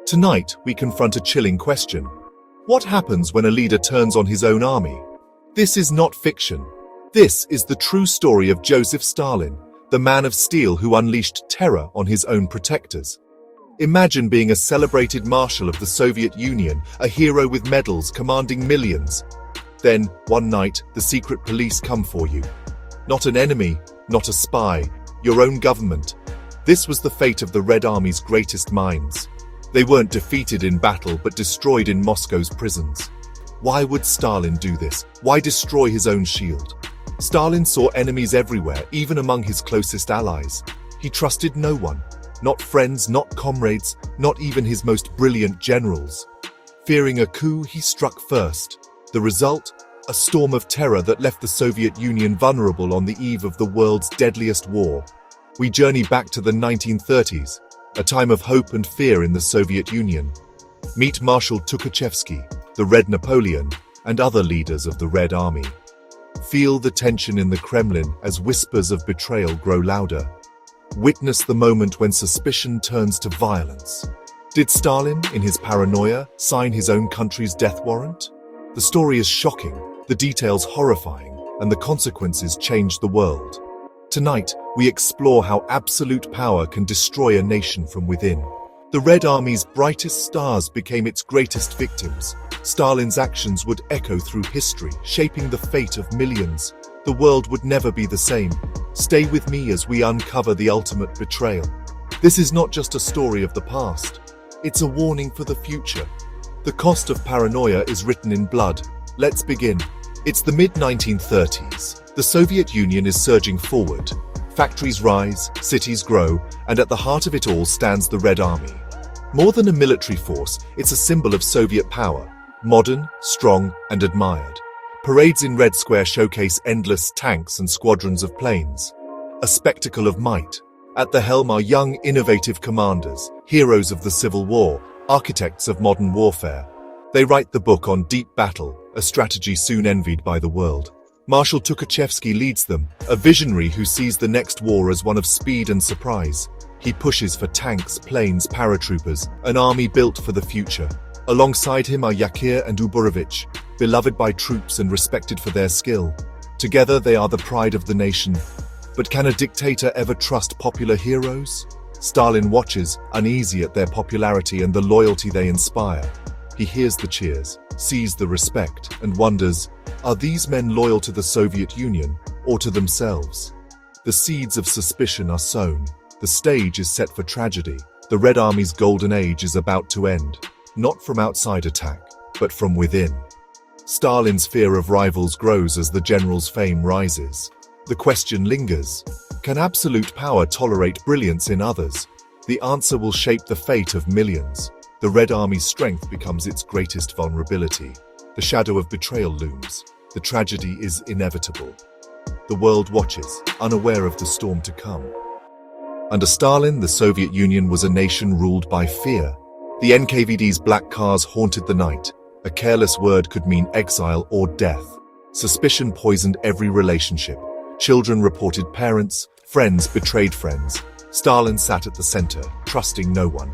Tonight, we confront a chilling question. What happens when a leader turns on his own army? This is not fiction. This is the true story of Joseph Stalin, the man of steel who unleashed terror on his own protectors. Imagine being a celebrated Marshal of the Soviet Union, a hero with medals commanding millions. Then, one night, the secret police come for you. Not an enemy, not a spy, your own government. This was the fate of the Red Army's greatest minds. They weren't defeated in battle, but destroyed in Moscow's prisons. Why would Stalin do this? Why destroy his own shield? Stalin saw enemies everywhere, even among his closest allies. He trusted no one. Not friends, not comrades, not even his most brilliant generals. Fearing a coup, he struck first. The result? A storm of terror that left the Soviet Union vulnerable on the eve of the world's deadliest war. We journey back to the 1930s, a time of hope and fear in the Soviet Union. Meet Marshal Tukhachevsky, the Red Napoleon, and other leaders of the Red Army. Feel the tension in the Kremlin as whispers of betrayal grow louder. Witness the moment when suspicion turns to violence. Did Stalin, in his paranoia, sign his own country's death warrant? The story is shocking, the details horrifying, and the consequences change the world. Tonight, we explore how absolute power can destroy a nation from within. The Red Army's brightest stars became its greatest victims. Stalin's actions would echo through history, shaping the fate of millions. The world would never be the same. Stay with me as we uncover the ultimate betrayal. This is not just a story of the past. It's a warning for the future. The cost of paranoia is written in blood. Let's begin. It's the mid-1930s. The Soviet Union is surging forward. Factories rise, cities grow, and at the heart of it all stands the Red Army. More than a military force, it's a symbol of Soviet power. Modern, strong, and admired. Parades in Red Square showcase endless tanks and squadrons of planes. A spectacle of might. At the helm are young, innovative commanders, heroes of the Civil War, architects of modern warfare. They write the book on deep battle, a strategy soon envied by the world. Marshal Tukhachevsky leads them, a visionary who sees the next war as one of speed and surprise. He pushes for tanks, planes, paratroopers, an army built for the future. Alongside him are Yakir and Uburovich, beloved by troops and respected for their skill. Together they are the pride of the nation. But can a dictator ever trust popular heroes? Stalin watches, uneasy at their popularity and the loyalty they inspire. He hears the cheers, sees the respect, and wonders, are these men loyal to the Soviet Union or to themselves? The seeds of suspicion are sown. The stage is set for tragedy. The Red Army's golden age is about to end. Not from outside attack, but from within. Stalin's fear of rivals grows as the general's fame rises. The question lingers, can absolute power tolerate brilliance in others? The answer will shape the fate of millions. The Red Army's strength becomes its greatest vulnerability. The shadow of betrayal looms. The tragedy is inevitable. The world watches, unaware of the storm to come. Under Stalin, the Soviet Union was a nation ruled by fear. The NKVD's black cars haunted the night. A careless word could mean exile or death. Suspicion poisoned every relationship. Children reported parents, friends betrayed friends. Stalin sat at the center, trusting no one.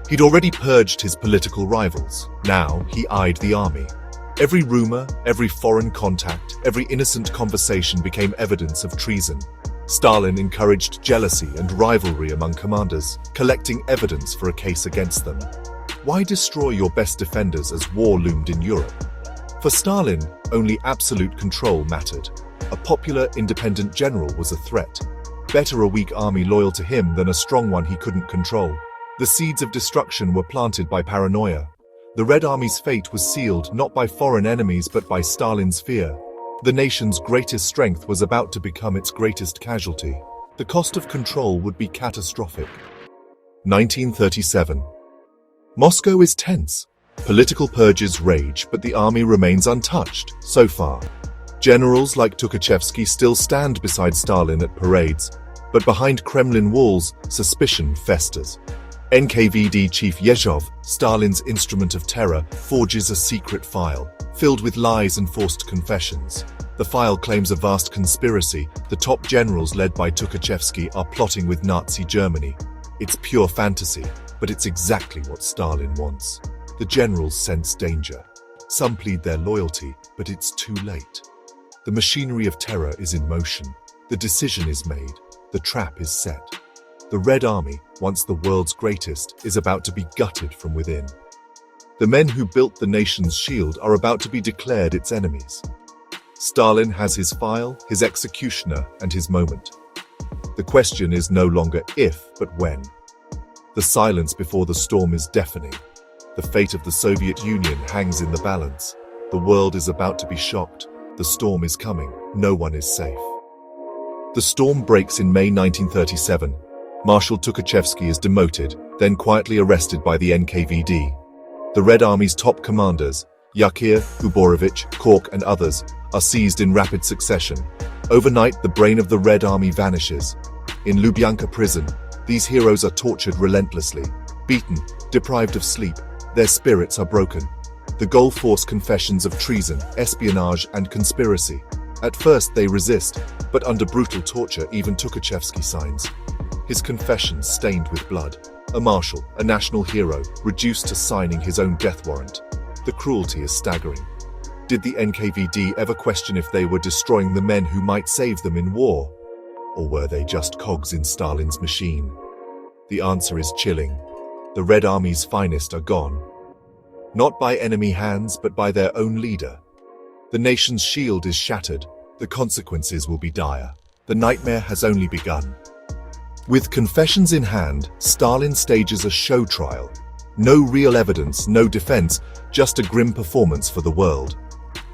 He'd already purged his political rivals. Now he eyed the army. Every rumor, every foreign contact, every innocent conversation became evidence of treason. Stalin encouraged jealousy and rivalry among commanders, collecting evidence for a case against them. Why destroy your best defenders as war loomed in Europe? For Stalin, only absolute control mattered. A popular, independent general was a threat. Better a weak army loyal to him than a strong one he couldn't control. The seeds of destruction were planted by paranoia. The Red Army's fate was sealed not by foreign enemies but by Stalin's fear. The nation's greatest strength was about to become its greatest casualty. The cost of control would be catastrophic. 1937. Moscow is tense. Political purges rage, but the army remains untouched, so far. Generals like Tukhachevsky still stand beside Stalin at parades, but behind Kremlin walls, suspicion festers. NKVD chief Yezhov, Stalin's instrument of terror, forges a secret file, filled with lies and forced confessions. The file claims a vast conspiracy. The top generals led by Tukhachevsky are plotting with Nazi Germany. It's pure fantasy, But it's exactly what Stalin wants. The generals sense danger. Some plead their loyalty, but it's too late. The machinery of terror is in motion. The decision is made. The trap is set. The Red Army, once the world's greatest, is about to be gutted from within. The men who built the nation's shield are about to be declared its enemies. Stalin has his file, his executioner, and his moment. The question is no longer if, but when. The silence before the storm is deafening. The fate of the Soviet Union hangs in the balance. The world is about to be shocked. The storm is coming. No one is safe. The storm breaks in May 1937. Marshal Tukhachevsky is demoted, then quietly arrested by the NKVD. The Red Army's top commanders, Yakir, Uborovich, Kork, and others, are seized in rapid succession. Overnight, the brain of the Red Army vanishes. In Lubyanka prison, these heroes are tortured relentlessly. Beaten, deprived of sleep, their spirits are broken. The goal force confessions of treason, espionage, and conspiracy. At first they resist, but under brutal torture even Tukhachevsky signs. His confessions stained with blood. A marshal, a national hero, reduced to signing his own death warrant. The cruelty is staggering. Did the NKVD ever question if they were destroying the men who might save them in war? Or were they just cogs in Stalin's machine? The answer is chilling. The Red Army's finest are gone. Not by enemy hands, but by their own leader. The nation's shield is shattered. The consequences will be dire. The nightmare has only begun. With confessions in hand, Stalin stages a show trial. No real evidence, no defense, just a grim performance for the world.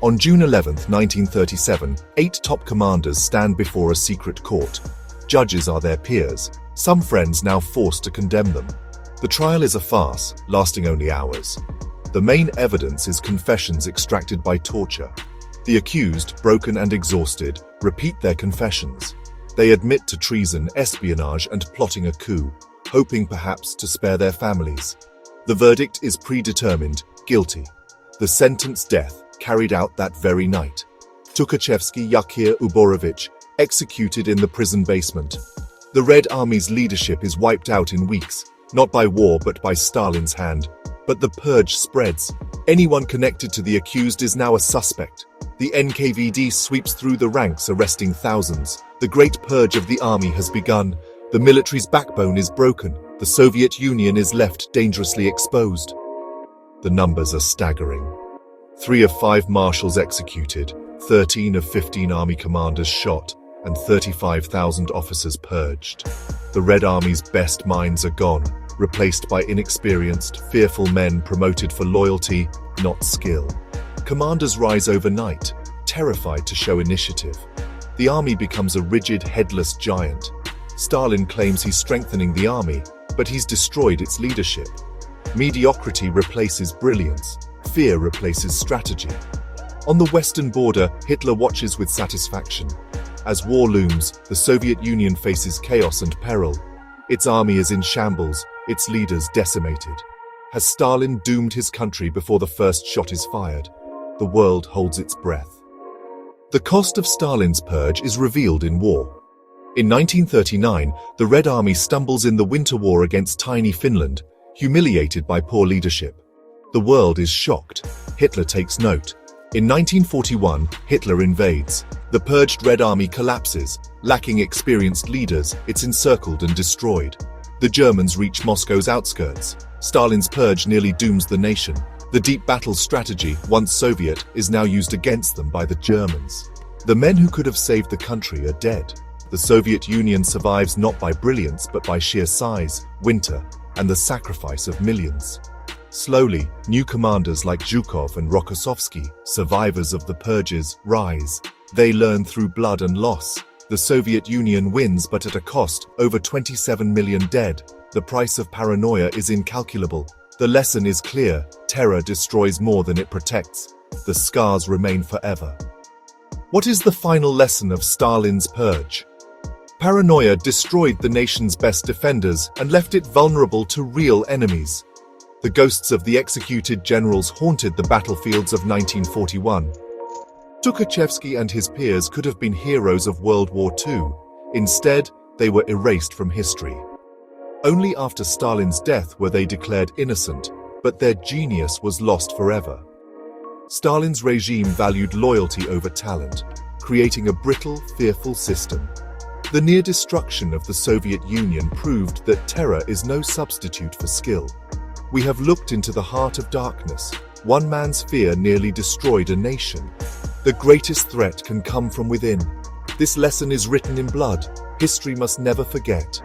On June 11, 1937, 8 top commanders stand before a secret court. Judges are their peers, some friends now forced to condemn them. The trial is a farce, lasting only hours. The main evidence is confessions extracted by torture. The accused, broken and exhausted, repeat their confessions. They admit to treason, espionage, and plotting a coup, hoping perhaps to spare their families. The verdict is predetermined, guilty. The sentence, death, carried out that very night. Tukhachevsky, Yakir, Uborovich, executed in the prison basement. The Red Army's leadership is wiped out in weeks, not by war but by Stalin's hand. But the purge spreads. Anyone connected to the accused is now a suspect. The NKVD sweeps through the ranks, arresting thousands. The Great Purge of the army has begun. The military's backbone is broken. The Soviet Union is left dangerously exposed. The numbers are staggering. 3 of 5 marshals executed, 13 of 15 army commanders shot, and 35,000 officers purged. The Red Army's best minds are gone, replaced by inexperienced, fearful men promoted for loyalty, not skill. Commanders rise overnight, terrified to show initiative. The army becomes a rigid, headless giant. Stalin claims he's strengthening the army, but he's destroyed its leadership. Mediocrity replaces brilliance. Fear replaces strategy. On the western border, Hitler watches with satisfaction. As war looms, the Soviet Union faces chaos and peril. Its army is in shambles, its leaders decimated. Has Stalin doomed his country before the first shot is fired? The world holds its breath. The cost of Stalin's purge is revealed in war. In 1939, the Red Army stumbles in the winter war against tiny Finland, humiliated by poor leadership. The world is shocked. Hitler takes note. In 1941, Hitler invades. The purged Red Army collapses. Lacking experienced leaders, it's encircled and destroyed. The Germans reach Moscow's outskirts. Stalin's purge nearly dooms the nation. The deep battle strategy, once Soviet, is now used against them by the Germans. The men who could have saved the country are dead. The Soviet Union survives not by brilliance but by sheer size, winter, and the sacrifice of millions. Slowly, new commanders like Zhukov and Rokossovsky, survivors of the purges, rise. They learn through blood and loss. The Soviet Union wins, but at a cost, over 27 million dead. The price of paranoia is incalculable. The lesson is clear: terror destroys more than it protects. The scars remain forever. What is the final lesson of Stalin's purge? Paranoia destroyed the nation's best defenders and left it vulnerable to real enemies. The ghosts of the executed generals haunted the battlefields of 1941. Tukhachevsky and his peers could have been heroes of World War II. Instead, they were erased from history. Only after Stalin's death were they declared innocent, but their genius was lost forever. Stalin's regime valued loyalty over talent, creating a brittle, fearful system. The near destruction of the Soviet Union proved that terror is no substitute for skill. We have looked into the heart of darkness. One man's fear nearly destroyed a nation. The greatest threat can come from within. This lesson is written in blood. History must never forget.